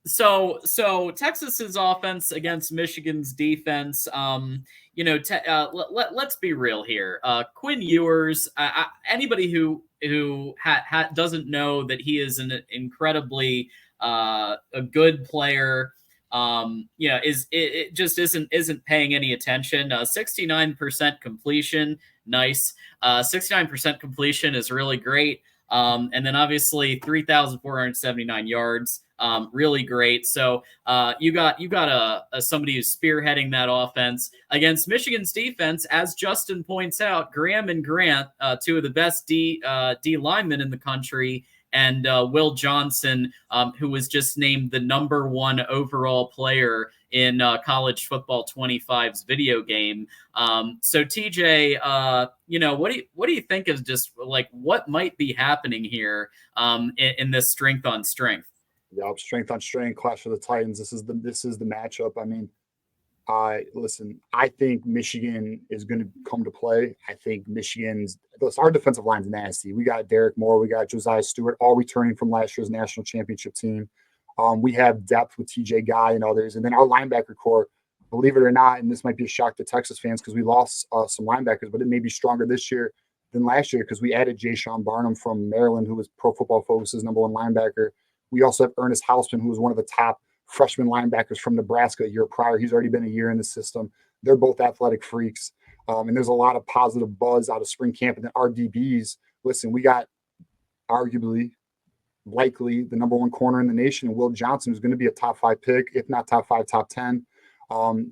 So Texas's offense against Michigan's defense. Let's be real here. Quinn Ewers. Anybody who doesn't know that he is an incredibly a good player. It just isn't paying any attention. 69% completion, nice. 69% completion is really great. And then obviously 3,479 yards. Really great. So you got somebody who's spearheading that offense against Michigan's defense, as Justin points out. Graham and Grant, two of the best D linemen in the country, and Will Johnson, who was just named the #1 overall player in College Football 25's video game. So TJ, what do you think is just like what might be happening here in this strength on strength? Yeah, strength on strength, clash of the Titans. This is the matchup. I mean, listen, I think Michigan is going to come to play. I think our defensive line's nasty. We got Derek Moore, we got Josiah Stewart, all returning from last year's national championship team. We have depth with TJ Guy and others, and then our linebacker core. Believe it or not, and this might be a shock to Texas fans because we lost some linebackers, but it may be stronger this year than last year because we added Jay Sean Barnum from Maryland, who was Pro Football Focus's #1 linebacker. We also have Ernest Hausman, who was one of the top freshman linebackers from Nebraska a year prior. He's already been a year in the system. They're both athletic freaks. And there's a lot of positive buzz out of spring camp. And then our DBs, listen, we got arguably, likely the #1 corner in the nation, Will Johnson, who's going to be a top 5 pick, if not top 5, top 10. And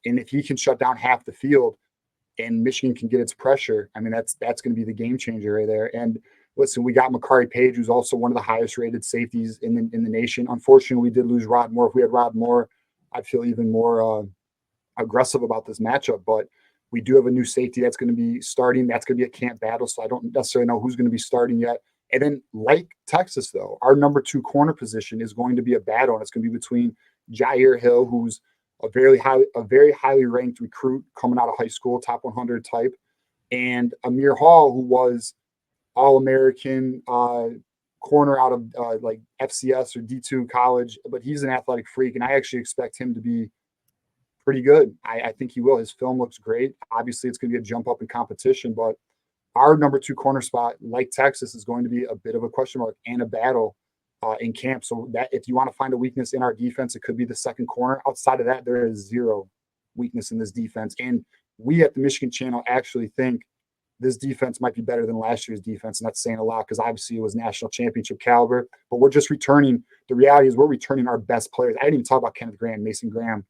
if he can shut down half the field and Michigan can get its pressure, I mean, that's going to be the game changer right there. And listen, we got Makari Page, who's also one of the highest rated safeties in the nation. Unfortunately, we did lose Rod Moore. If we had Rod Moore, I'd feel even more aggressive about this matchup. But we do have a new safety that's going to be starting. That's going to be a camp battle, so I don't necessarily know who's going to be starting yet. And then, like Texas, though, our #2 corner position is going to be a battle, and it's going to be between Jair Hill, who's a very highly ranked recruit coming out of high school, top 100 type, and Amir Hall, who was All-American corner out of like FCS or D2 college, but he's an athletic freak, and I actually expect him to be pretty good. I think he will. His film looks great. Obviously, it's going to be a jump up in competition, but our #2 corner spot, like Texas, is going to be a bit of a question mark and a battle in camp. So that if you want to find a weakness in our defense, it could be the second corner. Outside of that, there is zero weakness in this defense. And we at the Michigan Channel actually think this defense might be better than last year's defense. And that's saying a lot because obviously it was national championship caliber, but we're just returning. The reality is we're returning our best players. I didn't even talk about Kenneth Graham, Mason Graham,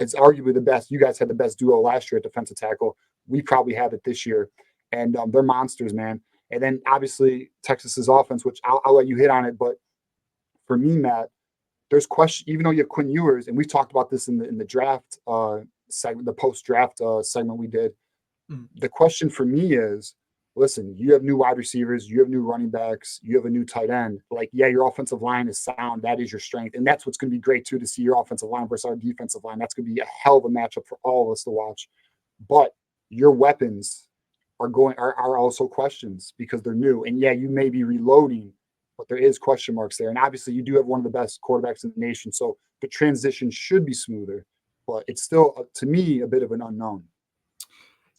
it's arguably the best. You guys had the best duo last year at defensive tackle. We probably have it this year. And they're monsters, man. And then obviously Texas's offense, which I'll let you hit on it. But for me, Matt, there's question, even though you have Quinn Ewers, and we've talked about this in the draft segment, the post-draft segment we did. The question for me is, listen, you have new wide receivers, you have new running backs, you have a new tight end. Like, yeah, your offensive line is sound. That is your strength. And that's what's going to be great, too, to see your offensive line versus our defensive line. That's going to be a hell of a matchup for all of us to watch. But your weapons are also questions because they're new. And, yeah, you may be reloading, but there is question marks there. And, obviously, you do have one of the best quarterbacks in the nation. So the transition should be smoother. But it's still, to me, a bit of an unknown.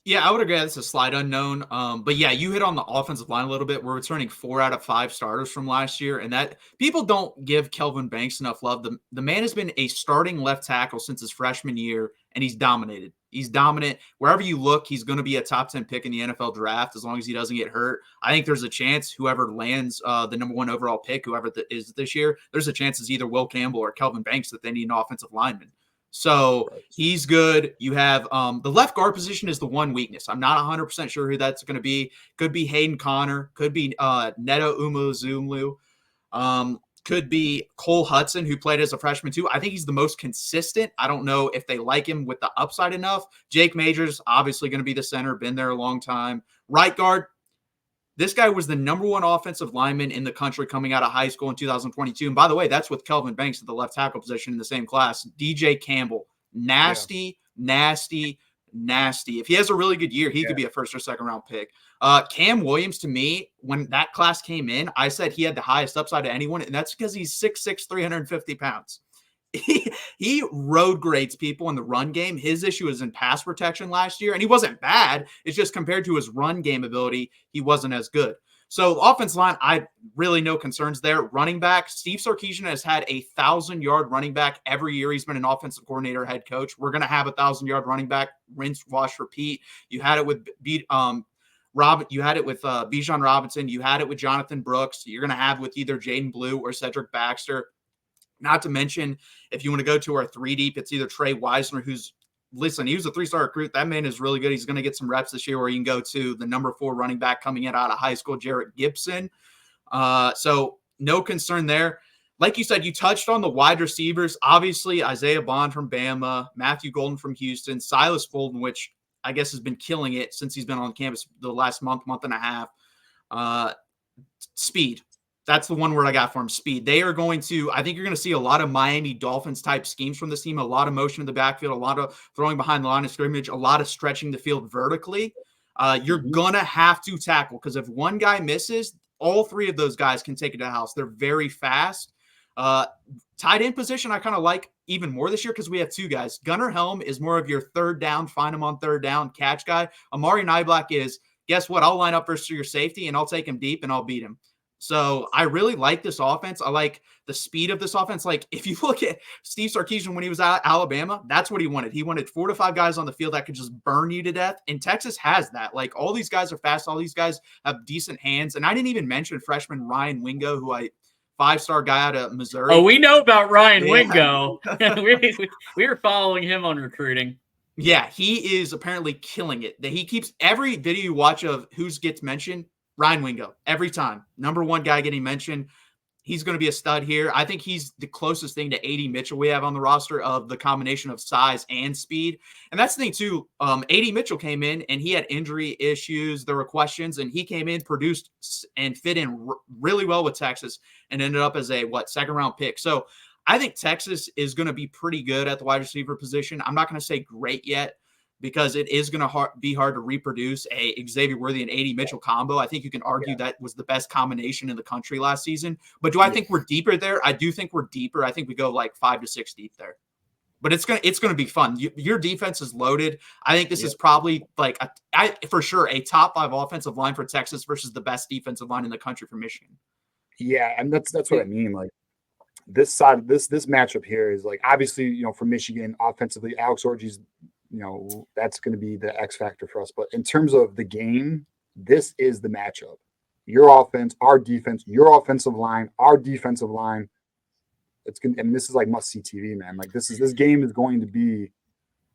Yeah, I would agree that's a slight unknown. But yeah, you hit on the offensive line a little bit. We're returning 4 out of 5 starters from last year, and that people don't give Kelvin Banks enough love. The man has been a starting left tackle since his freshman year, and he's dominated. He's dominant. Wherever you look, he's going to be a top 10 pick in the NFL draft as long as he doesn't get hurt. I think there's a chance whoever lands the #1 overall pick, whoever is this year, there's a chance it's either Will Campbell or Kelvin Banks that they need an offensive lineman. So he's good. You have the left guard position is the one weakness. I'm not 100% sure who that's going to be. Could be Hayden Connor. Could be Neto Umuzumlu. Could be Cole Hudson, who played as a freshman too. I think he's the most consistent. I don't know if they like him with the upside enough. Jake Majors, obviously going to be the center. Been there a long time. Right guard. This guy was the #1 offensive lineman in the country coming out of high school in 2022. And by the way, that's with Kelvin Banks at the left tackle position in the same class. DJ Campbell, nasty, nasty. If he has a really good year, he could be a first or second round pick. Cam Williams, to me, when that class came in, I said he had the highest upside of anyone, and that's because he's 6'6", 350 pounds. He road grades people in the run game. His issue is in pass protection last year, and he wasn't bad. It's just compared to his run game ability, he wasn't as good. So offense line, I really no concerns there. Running back, Steve Sarkisian has had 1,000-yard running back every year he's been an offensive coordinator, head coach. We're going to have 1,000-yard running back, rinse, wash, repeat. You had it with Bijan Robinson. You had it with Jonathan Brooks. You're going to have with either Jaden Blue or Cedric Baxter. Not to mention, if you want to go to our 3 deep, it's either Trey Wisner, he was a 3-star recruit. That man is really good. He's going to get some reps this year, or you can go to the number 4 running back coming in out of high school, Jarrett Gibson. So no concern there. Like you said, you touched on the wide receivers. Obviously, Isaiah Bond from Bama, Matthew Golden from Houston, Silas Bolden, which I guess has been killing it since he's been on campus the last month and a half. Speed. That's the one word I got for him, speed. They are going to, I think you're going to see a lot of Miami Dolphins type schemes from this team, a lot of motion in the backfield, a lot of throwing behind the line of scrimmage, a lot of stretching the field vertically. You're going to have to tackle, because if one guy misses, all 3 of those guys can take it to the house. They're very fast. Tight end position, I kind of like even more this year because we have 2 guys. Gunnar Helm is more of your third down, find him on third down catch guy. Amari Niblack is, guess what? I'll line up versus your safety and I'll take him deep and I'll beat him. So I really like this offense. I like the speed of this offense. Like, if you look at Steve Sarkisian when he was at Alabama, that's what he wanted. He wanted 4 to 5 guys on the field that could just burn you to death. And Texas has that. Like, all these guys are fast. All these guys have decent hands. And I didn't even mention freshman Ryan Wingo, who 5-star guy out of Missouri. Oh, we know about Ryan Wingo. we were following him on recruiting. Yeah, he is apparently killing it. He keeps every video you watch of who gets mentioned, Ryan Wingo, every time. Number 1 guy getting mentioned. He's going to be a stud here. I think he's the closest thing to A.D. Mitchell we have on the roster of the combination of size and speed. And that's the thing, too. A.D. Mitchell came in, and he had injury issues. There were questions, and he came in, produced, and fit in really well with Texas and ended up as a, second-round pick. So I think Texas is going to be pretty good at the wide receiver position. I'm not going to say great yet, because it is going to be hard to reproduce a Xavier Worthy and A.D. Mitchell combo. I think you can argue that was the best combination in the country last season. But do I think we're deeper there? I do think we're deeper. I think we go 5 to 6 deep there. But it's going to be fun. Your defense is loaded. I think this is probably for sure a top 5 offensive line for Texas versus the best defensive line in the country for Michigan. Yeah, and that's what I mean. Like, this side, this matchup here is obviously, for Michigan offensively, Alex Orji's, that's going to be the X factor for us. But in terms of the game, this is the matchup. Your offense, our defense, your offensive line, our defensive line. It's going, and this is must see TV, man. This game is going to be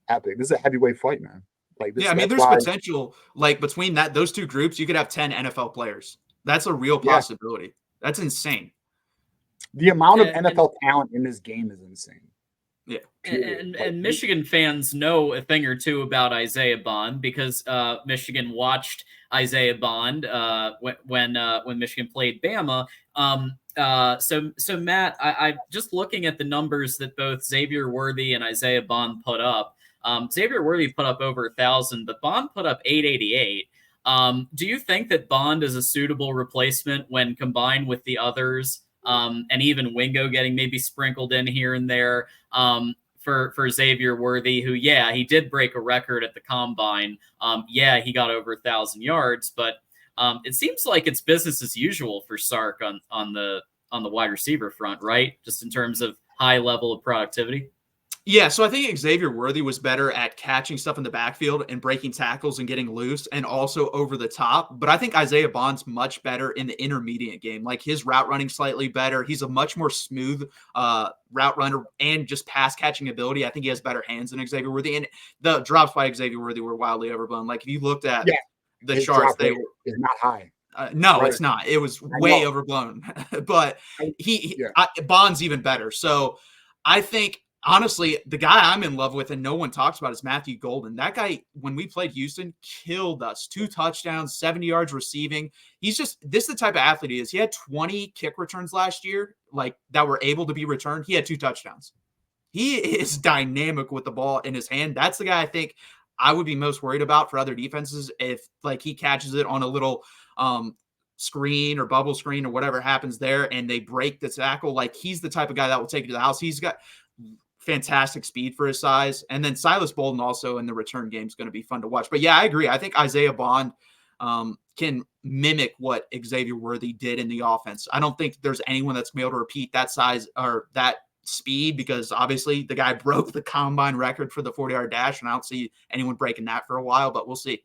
epic. This is a heavyweight fight, man. There's potential. Between those 2 groups, you could have 10 NFL players. That's a real possibility. That's insane. The amount of NFL talent in this game is insane. Yeah. And Michigan fans know a thing or two about Isaiah Bond because Michigan watched Isaiah Bond when Michigan played Bama. So Matt, I just looking at the numbers that both Xavier Worthy and Isaiah Bond put up. Xavier Worthy put up over 1,000, but Bond put up 888. Do you think that Bond is a suitable replacement when combined with the others? And even Wingo getting maybe sprinkled in here and there for Xavier Worthy, who, he did break a record at the combine. He got over 1,000 yards, but it seems like it's business as usual for Sark on the wide receiver front, right? Just in terms of high level of productivity. Yeah, so I think Xavier Worthy was better at catching stuff in the backfield and breaking tackles and getting loose and also over the top. But I think Isaiah Bond's much better in the intermediate game. His route running slightly better. He's a much more smooth route runner and just pass catching ability. I think he has better hands than Xavier Worthy. And the drops by Xavier Worthy were wildly overblown. If you looked at the charts, they were not high. No, right. It's not. It was way overblown. But Bond's even better. So I think, honestly, the guy I'm in love with and no one talks about is Matthew Golden. That guy, when we played Houston, killed us. 2 touchdowns, 70 yards receiving. This is the type of athlete he is. He had 20 kick returns last year, that were able to be returned. He had 2 touchdowns. He is dynamic with the ball in his hand. That's the guy I think I would be most worried about for other defenses if like he catches it on a little screen or bubble screen or whatever happens there and they break the tackle. Like he's the type of guy that will take it to the house. He's got fantastic speed for his size. And then Silas Bolden also in the return game is going to be fun to watch. But yeah, I agree. I think Isaiah Bond can mimic what Xavier Worthy did in the offense. I don't think there's anyone that's going to be able to repeat that size or that speed because obviously the guy broke the combine record for the 40-yard dash, and I don't see anyone breaking that for a while, but we'll see.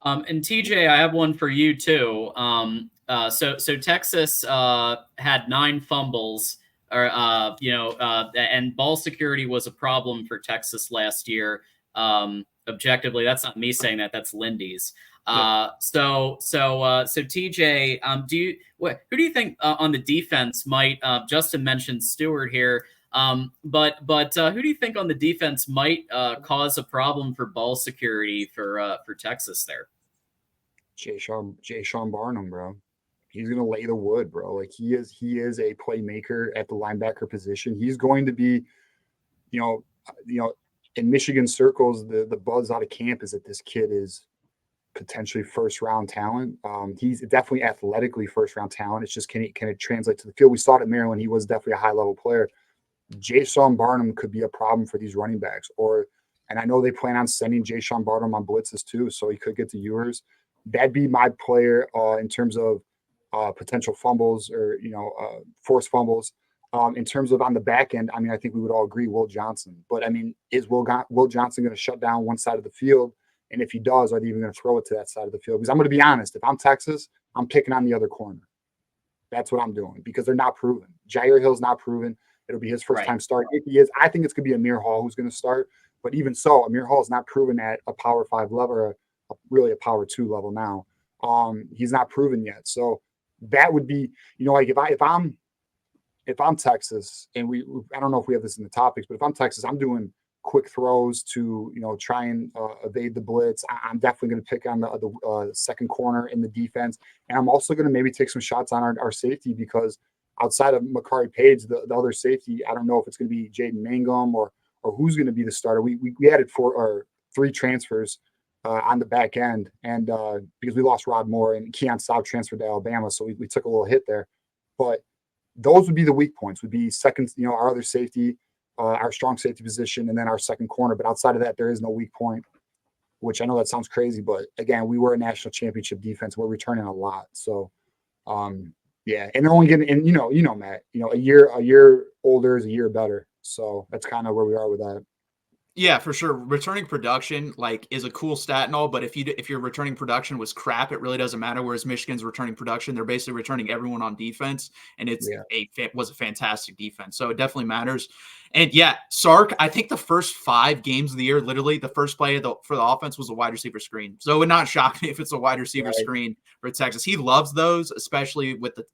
And TJ, I have one for you too. So Texas had 9 fumbles, and ball security was a problem for Texas last year. Objectively, that's not me saying that; that's Lindy's. So TJ, who do you think on the defense might? Justin mentioned Stewart here. But who do you think on the defense might cause a problem for ball security for Texas there? Jay Sean Barnum, bro. He's gonna lay the wood, bro. Like he is a playmaker at the linebacker position. He's going to be, in Michigan circles, the buzz out of camp is that this kid is potentially first round talent. He's definitely athletically first round talent. It's just can it translate to the field? We saw it at Maryland. He was definitely a high level player. Jay-Sean Barnum could be a problem for these running backs. And I know they plan on sending Jay-Sean Barnum on blitzes too, so he could get to Ewers. That'd be my player in terms of potential fumbles or forced fumbles. In terms of on the back end, I mean, I think we would all agree Will Johnson. But I mean, is Will Johnson going to shut down one side of the field? And if he does, are they even going to throw it to that side of the field? Because I'm going to be honest, if I'm Texas, I'm picking on the other corner. That's what I'm doing because they're not proven. Jair Hill's not proven. It'll be his first time start. If he is, I think it's going to be Amir Hall who's going to start. But even so, Amir Hall is not proven at a Power 5 level or really a Power 2 level now. He's not proven yet. So that would be, like if I'm Texas, and I don't know if we have this in the topics, but if I'm Texas, I'm doing quick throws to try and evade the blitz. I'm definitely going to pick on the second corner in the defense, and I'm also going to maybe take some shots on our safety because outside of Makari Page, the other safety, I don't know if it's going to be Jaden Mangum or who's going to be the starter. We added 3 transfers on the back end, and because we lost Rod Moore and Keon Staub transferred to Alabama, so we took a little hit there. But those would be the weak points. Would be second, our other safety, our strong safety position, and then our second corner. But outside of that, there is no weak point. Which I know that sounds crazy, but again, we were a national championship defense. We're returning a lot, so yeah. And they're only getting, and Matt, a year older is a year better. So that's kind of where we are with that. Yeah, for sure. Returning production is a cool stat and all, but if your returning production was crap, it really doesn't matter. Whereas Michigan's returning production, they're basically returning everyone on defense, and it was a fantastic defense. So it definitely matters. And yeah, Sark, I think the first 5 games of the year, literally the first play for the offense was a wide receiver screen. So it would not shock me if it's a wide receiver screen for Texas. He loves those, especially with the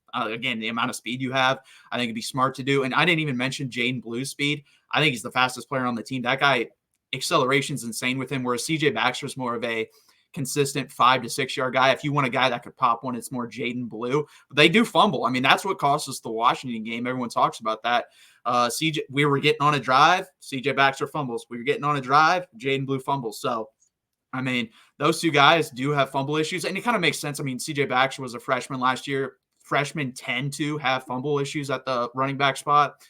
amount of speed you have. I think it'd be smart to do. And I didn't even mention Jaden Blue's speed. I think he's the fastest player on the team. That guy, acceleration is insane with him, whereas CJ Baxter is more of a consistent 5 to 6 yard guy. If you want a guy that could pop one, it's more Jaden Blue. But they do fumble. I mean, that's what cost us the Washington game. Everyone talks about that. We were getting on a drive, CJ Baxter fumbles. We were getting on a drive, Jaden Blue fumbles. So, I mean, those 2 guys do have fumble issues, and it kind of makes sense. I mean, CJ Baxter was a freshman last year. Freshmen tend to have fumble issues at the running back spot.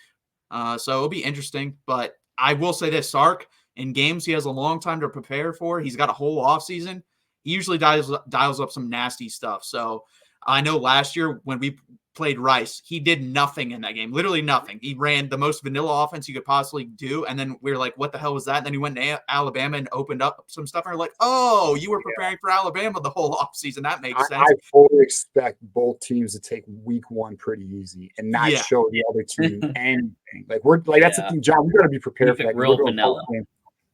So it'll be interesting. But I will say this, Sark, in games he has a long time to prepare for. He's got a whole offseason. He usually dials up some nasty stuff. So I know last year when we played Rice, he did nothing in that game, literally nothing. He ran the most vanilla offense you could possibly do. And then we were like, what the hell was that? And then he went to Alabama and opened up some stuff. And we're like, oh, you were preparing for Alabama the whole offseason. That makes sense. I fully expect both teams to take week 1 pretty easy and not show the other team anything. That's the thing, John. We got to be prepared for that. Real vanilla.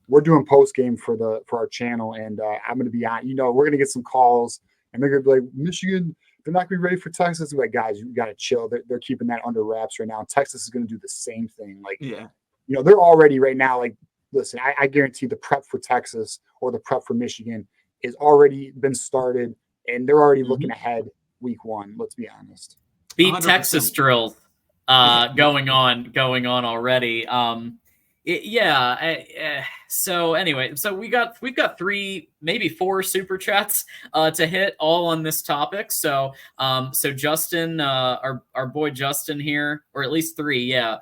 We're doing post game for our channel, and I'm going to be on. We're going to get some calls, and they're going to be like, Michigan, they're not going to be ready for Texas. We're like, guys, you got to chill. They're keeping that under wraps right now. Texas is going to do the same thing. They're already right now. Listen, I guarantee the prep for Texas or the prep for Michigan is already been started, and they're already looking ahead week 1. Let's be honest. Beat 100%. Texas drill going on already. So anyway, so we've got 3, maybe 4 super chats to hit all on this topic. So so Justin, our boy Justin here, or at least 3, yeah.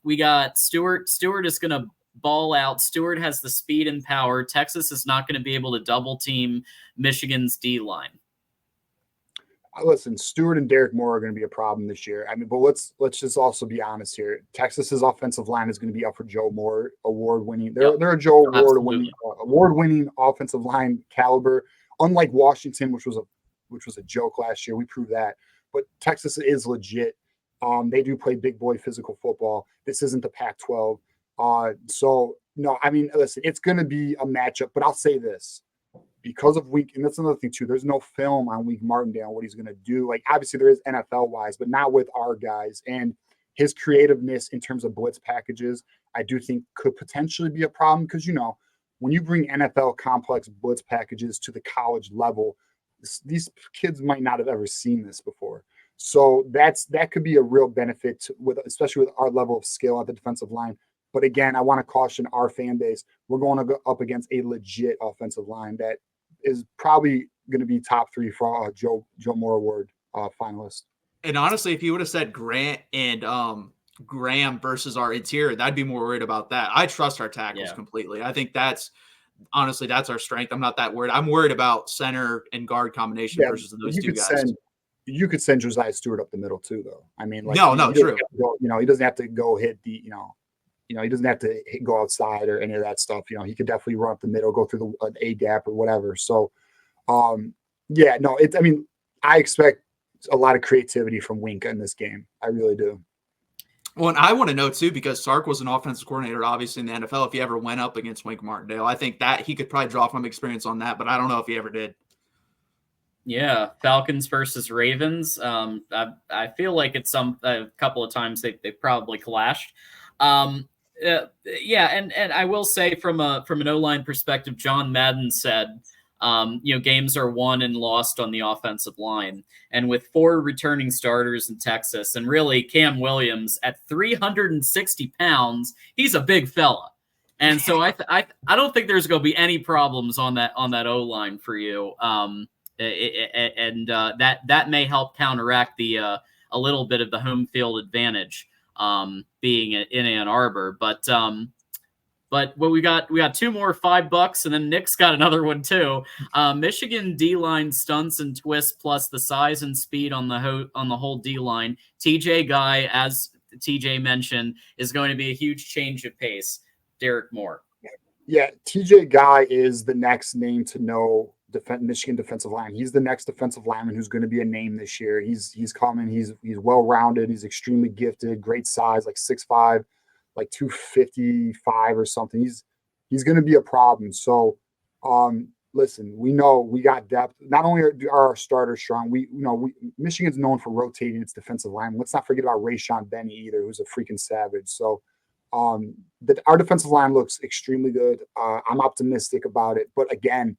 We got Stewart. Stewart is gonna ball out. Stewart has the speed and power. Texas is not going to be able to double team Michigan's D line. Listen, Stewart and Derek Moore are going to be a problem this year. I mean, but let's just also be honest here. Texas's offensive line is going to be up for Joe Moore award-winning. They're a Joe award-winning offensive line caliber. Unlike Washington, which was a joke last year, we proved that. But Texas is legit. They do play big boy physical football. This isn't the Pac-12. So no, I mean, listen, it's going to be a matchup. But I'll say this. Because of Wink, and that's another thing too, there's no film on Wink Martindale, what he's going to do. Like, obviously there is NFL-wise, but not with our guys. And his creativeness in terms of blitz packages, I do think could potentially be a problem because, when you bring NFL complex blitz packages to the college level, these kids might not have ever seen this before. So that could be a real benefit especially with our level of skill at the defensive line. But again, I want to caution our fan base. We're going to go up against a legit offensive line that is probably going to be top 3 for Joe Moore Award finalist. And honestly, if you would have said Grant and Graham versus our interior, I'd be more worried about that. I trust our tackles completely. I think that's our strength. I'm not that worried. I'm worried about center and guard combination versus those two guys. You could send Josiah Stewart up the middle too, though. I mean, true. He doesn't have to go hit the, he doesn't have to go outside or any of that stuff. He could definitely run up the middle, go through the A gap or whatever. So, I expect a lot of creativity from Wink in this game. I really do. Well, and I want to know too, because Sark was an offensive coordinator, obviously in the NFL. If he ever went up against Wink Martindale, I think that he could probably draw from experience on that, but I don't know if he ever did. Yeah, Falcons versus Ravens. I feel like it's a couple of times they probably clashed. And I will say from an O-line perspective, John Madden said, games are won and lost on the offensive line. And with 4 returning starters in Texas, and really Cam Williams at 360 pounds, he's a big fella. And so I don't think there's going to be any problems on that O-line for you. That may help counteract the a little bit of the home field advantage. Being in Ann Arbor, but we got 2 more $5, and then Nick's got another one too. Michigan D-line stunts and twists, plus the size and speed on the whole D-line. TJ Guy, as TJ mentioned, is going to be a huge change of pace. Derek Moore. Yeah, TJ Guy is the next name to know. Michigan defensive line. He's the next defensive lineman who's going to be a name this year. He's coming. He's well-rounded. He's extremely gifted, great size, like 6'5", like 255 or something. He's going to be a problem. So, listen, we know we got depth. Not only are our starters strong, Michigan's known for rotating its defensive line. Let's not forget about Rayshon Benny either, who's a freaking savage. So, our defensive line looks extremely good. I'm optimistic about it. But again,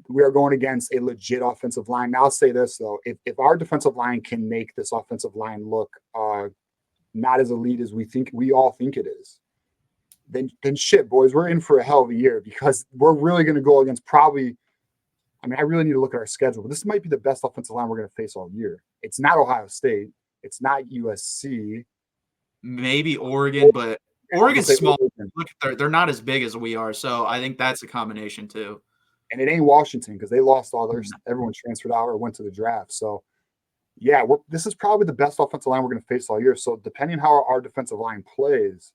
we are going against a legit offensive line. Now, I'll say this, though. If our defensive line can make this offensive line look not as elite as we all think it is, then shit, boys, we're in for a hell of a year because we're really going to go against probably – I really need to look at our schedule, but this might be the best offensive line we're going to face all year. It's not Ohio State. It's not USC. Maybe Oregon, but Oregon's small. Look, they're not as big as we are, so I think that's a combination too. And it ain't Washington because they lost all their – everyone transferred out or went to the draft. So, yeah, this is probably the best offensive line we're going to face all year. So, depending how our defensive line plays,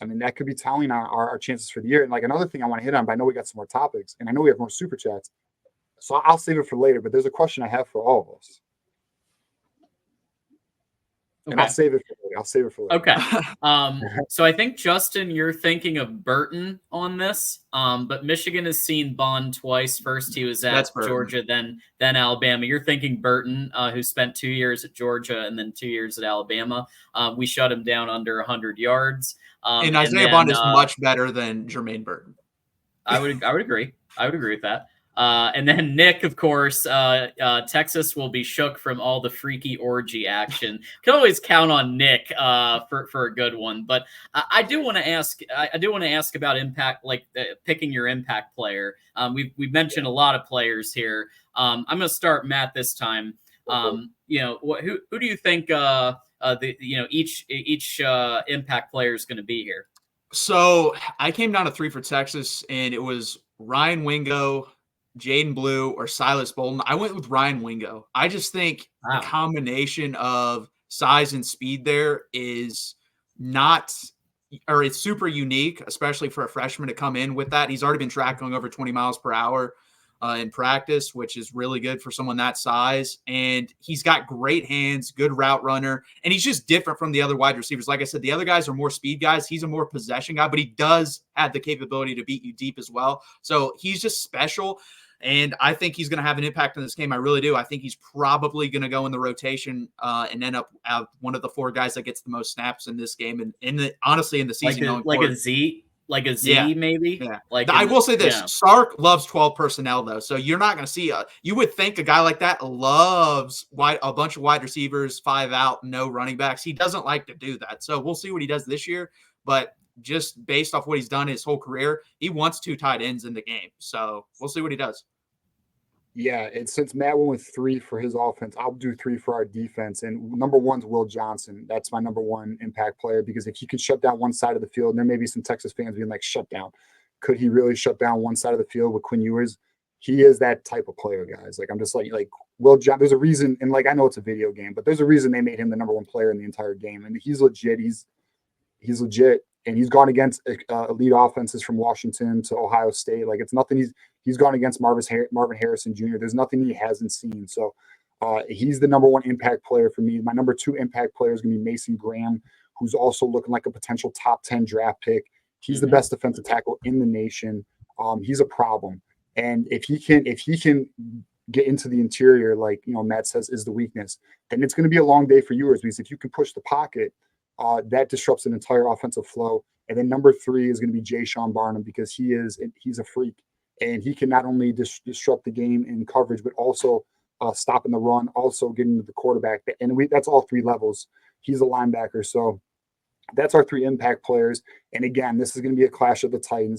that could be telling our chances for the year. And, another thing I want to hit on, but I know we got some more topics, and I know we have more super chats. So, I'll save it for later. But there's a question I have for all of us. Okay. And I'll save it for later. Okay. So I think, Justin, you're thinking of Burton on this, but Michigan has seen Bond twice. First, he was at Georgia, then Alabama. You're thinking Burton, who spent 2 years at Georgia and then 2 years at Alabama. We shut him down under 100 yards. And Isaiah Bond is much better than Jermaine Burton. I would agree. I would agree with that. And then Nick, of course, Texas will be shook from all the freaky orgy action. Can always count on Nick for a good one. But I do want to ask. I do want to ask about impact, like picking your impact player. We've mentioned a lot of players here. I'm going to start Matt this time. Who do you think each impact player is going to be here? So I came down to 3 for Texas, and it was Ryan Wingo, Jaden Blue, or Silas Bolden. I went with Ryan Wingo. I just think the combination of size and speed there is it's super unique, especially for a freshman to come in with that. He's already been tracking over 20 miles per hour in practice, which is really good for someone that size. And he's got great hands, good route runner, and he's just different from the other wide receivers. Like I said, the other guys are more speed guys. He's a more possession guy, but he does have the capability to beat you deep as well. So he's just special. And I think he's going to have an impact on this game. I really do. I think he's probably going to go in the rotation and end up one of the 4 guys that gets the most snaps in this game. And honestly, in the season, like a Z, maybe. Yeah. I will say this: Sark loves 12 personnel, though. So you're not going to see you would think a guy like that loves a bunch of wide receivers, 5 out, no running backs. He doesn't like to do that. So we'll see what he does this year. But just based off what he's done his whole career, he wants 2 tight ends in the game. So we'll see what he does. Yeah, and since Matt went with 3 for his offense, I'll do 3 for our defense. And number 1's Will Johnson. That's my number 1 impact player, because if he can shut down one side of the field, and there may be some Texas fans being like, shut down. Could he really shut down one side of the field with Quinn Ewers? He is that type of player, guys. Like, I'm just like Will Johnson. There's a reason, and like I know it's a video game, but there's a reason they made him the number 1 player in the entire game. And he's legit. He's legit. And he's gone against elite offenses from Washington to Ohio State. Like, it's nothing. He's gone against Marvin Harrison Jr. There's nothing he hasn't seen. So he's the number 1 impact player for me. My number 2 impact player is going to be Mason Graham, who's also looking like a potential top 10 draft pick. He's the best defensive tackle in the nation. He's a problem. And if he can get into the interior, like Matt says is the weakness, then it's going to be a long day for Ewers, because if you can push the pocket, that disrupts an entire offensive flow. And then number 3 is going to be Jay Sean Barnum, because he's a freak, and he can not only disrupt the game in coverage, but also stopping the run, also getting to the quarterback. And that's all 3 levels. He's a linebacker. So that's our 3 impact players. And again, this is going to be a clash of the Titans.